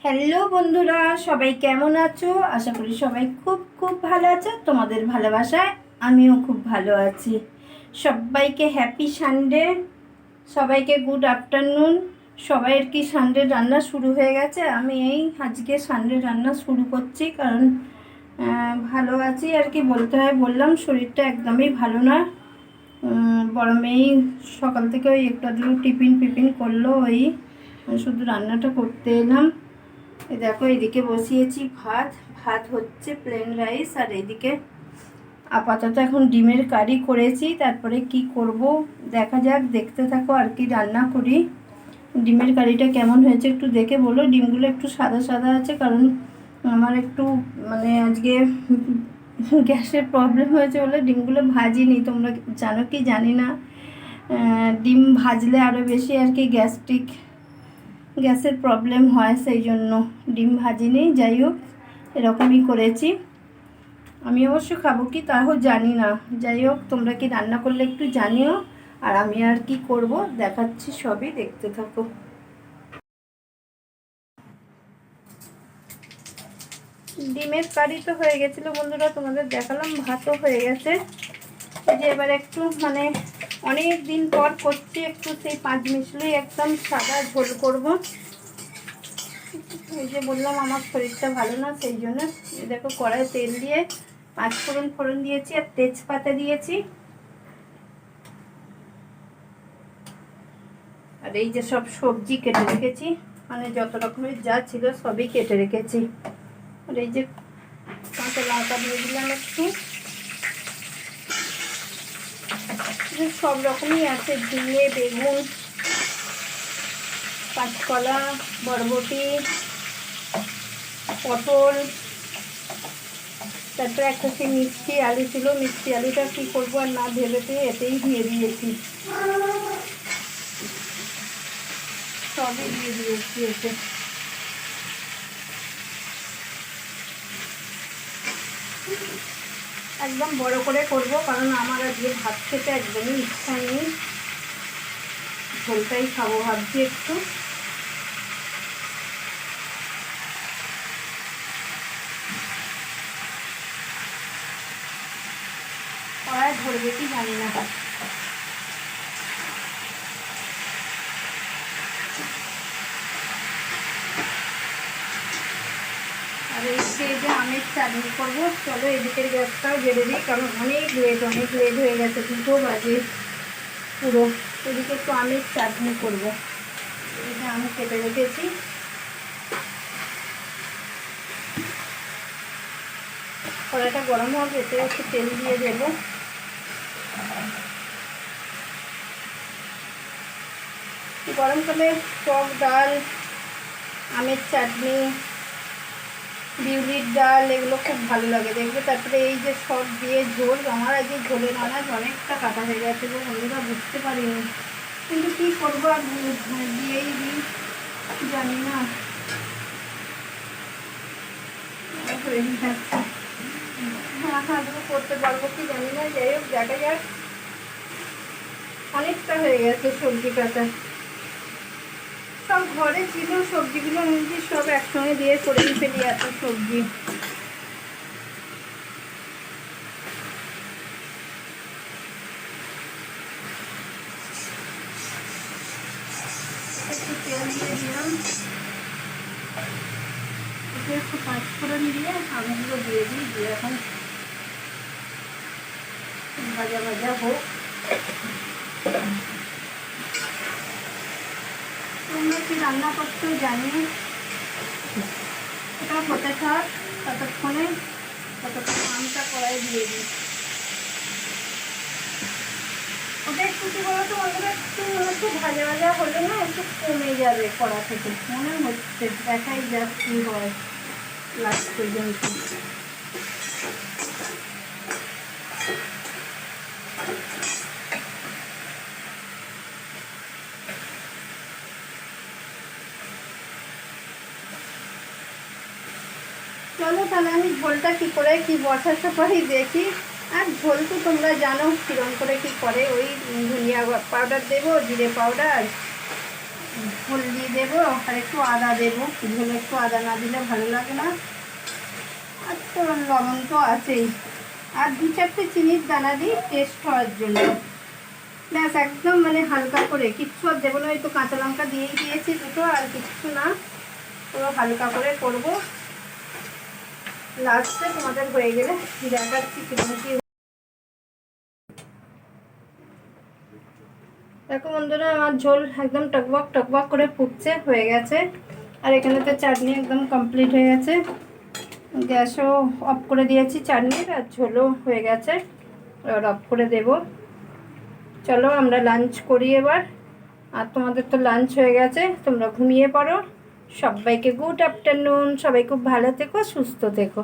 Hello বন্ধুরা, সবাই কেমন আছো? আশা করি সবাই খুব খুব ভালো আছো। তোমাদের ভালোবাসায় আমিও খুব ভালো আছি। সবাইকে হ্যাপি সানডে, সবাইকে গুড আফটারনুন। সবাইয়ের কি সানডে রান্না শুরু হয়ে গেছে? আমি এই আজকে সানডে রান্না শুরু করছি, কারণ ভালো আছি আর কি বলতে হয়। বললাম শরীরটা একদমই ভালো না। বড় মেয়ে সকাল থেকে ওই একটু আধটু টিফিন করলো, ওই শুধু রান্নাটা করতে এলাম। এই দেখো, এদিকে বসিয়েছি ভাত। ভাত হচ্ছে প্লেন রাইস, আর এদিকে আপাতত এখন ডিমের কারি করেছি। তারপরে কি করব দেখা যাক, দেখতে থাকো আর কি রান্না করি। ডিমের কারিটা কেমন হয়েছে একটু দেখে বলো। ডিমগুলো একটু সাদা সাদা আছে, কারণ আমার একটু আজকে গ্যাসের প্রবলেম হয়েছে বলে ডিমগুলো ভাজিনি। তোমরা জানো কি জানি না, ডিম ভাজলে আরও বেশি আর কি গ্যাসের প্রবলেম হয়, সেই জন্য ডিম ভাজিনি। যাই হোক, এরকমই করেছি। আমি অবশ্য খাবো কি তাও জানি না। যাই হোক, তোমরা কি রান্না করলে একটু জানিও, আর আমি আর কি করব দেখাচ্ছি, সবই দেখতে থাকো। ডিমের কারি তো হয়ে গেছিলো বন্ধুরা, তোমাদের দেখালাম। ভাতও হয়ে গেছে। এই যে এবার একটু অনেক দিন পর করছি, একটু সেই পাঁচ মিশালি একদম সাদা ঝোল করব। এই যে বললাম আমার শরীরটা ভালো না, সেই জন্য। দেখো, কড়াইয়ে তেল দিয়ে পাঁচ ফোড়ন দিয়েছি, আর তেজপাতা দিয়েছি। আর এই যে সব সবজি কেটে রেখেছি, যত রকমের যা ছিল সবই কেটে রেখেছি। আর এই যে কাঁচা লঙ্কা দিয়ে দিলাম একটু। সব রকমই আছে, ঝিঙে, বেগুন, কাঁচকলা, বরবটি, পটল, তারপরে একটা সেই মিষ্টি আলু ছিল। মিষ্টি আলুটা কী করবো আর না ভেবেতে এতেই দিয়ে দিয়েছি, সবই দিয়ে দিয়েছি এতে। একদম বড় করে করব, কারণ আমার আজকে ভাত খেতে একদমই ইচ্ছা নেই, ঝোলটাই খাবো ভাবছি একটু। কড়াই ধরবে কি জানি না। আর এই যে আমের চাটনি করবো, চলো এদিকের গ্যাসটাও জেলে দিই, কারণ অনেক লেট হয়ে গেছে, 2টো বাজে পুরো। এদিকে একটু আমের চাটনি করবো। এই যে আম কেটে রেখেছি। কড়াইটা গরম হওয়ার ভেতরে একটু তেল দিয়ে দেবো। গরমকালে টক ডাল, আমের চাটনি, বিউলির ডাল, এগুলো খুব ভালো লাগে দেখবে। তারপরে এই যে সব দিয়ে ঝোল, আমার আজকে ঝোলের আনাজ অনেকটা কাটা হয়ে গেছে গো বন্ধুরা, বুঝতে পারিনি। কিন্তু কী করবো, আর দিয়েই দিই, জানি না করতে পারবো কি জানি না। যাই হোক, দেখা যাক। অনেকটা হয়ে গেছে সবজি কাটা, সব ঘরে ছিল সবজিগুলো, নিজে সব একসঙ্গে দিয়ে করে ফেলি এত সবজি। একটু তেল দিয়ে দিলাম, একটু পাঁচফোড়ন দিয়ে আমগুলো দিয়ে দিই, দিয়ে এখন ভাজা ভাজা হোক। তোমরা কি রান্না করতে জানিয়ে এটা হতে থাক, ততক্ষণ আমটা কড়াই দিয়ে দিই। ওটা একটু কি বলতো বন্ধুরা, একটু ভাজা ভাজা হলে না একটু কমে যাবে কড়া থেকে, মনে হচ্ছে। দেখাই যাক কি হয় লাস্ট পর্যন্ত। চলো তাহলে আমি ঝোলটা কী করে কি বসাতে পারি দেখি। আর ঝোল তো তোমরা জানো কিরম করে কি করে, ওই ধনিয়া পাউডার দেবো, জিরে পাউডার, ঝোল দিয়ে দেবো, আর একটু আদা দেবো। ঝোলে একটু আদা না দিলে ভালো লাগে না। আর তো লবণ তো আছেই, আর 2-4টে চিনির দানা দিই টেস্ট হওয়ার জন্য। ব্যাস, একদম মানে হালকা করে, কিচ্ছু আর দেবো না। একটু কাঁচা লঙ্কা দিয়েই দিয়েছি দুটো, আর কিচ্ছু না। পুরো হালকা করে করবো। লাস্টে তোমাদের হয়ে গেলে দেখাচ্ছি কিরকম কি। দেখো বন্ধুরা, আমার ঝোল একদম টকবক টকবক করে ফুটছে, হয়ে গেছে। আর এখানে তো চাটনি একদম কমপ্লিট হয়ে গেছে। গ্যাসও অফ করে দিয়েছি চাটনির, আর ঝোলও হয়ে গেছে, এবার অফ করে দেব। চলো আমরা লাঞ্চ করি এবার। আর তোমাদের তো লাঞ্চ হয়ে গেছে, তোমরা ঘুমিয়ে পড়ো। সবাইকে গুড আফটারনুন। সবাই খুব ভালো থেকো, সুস্থ থেকো।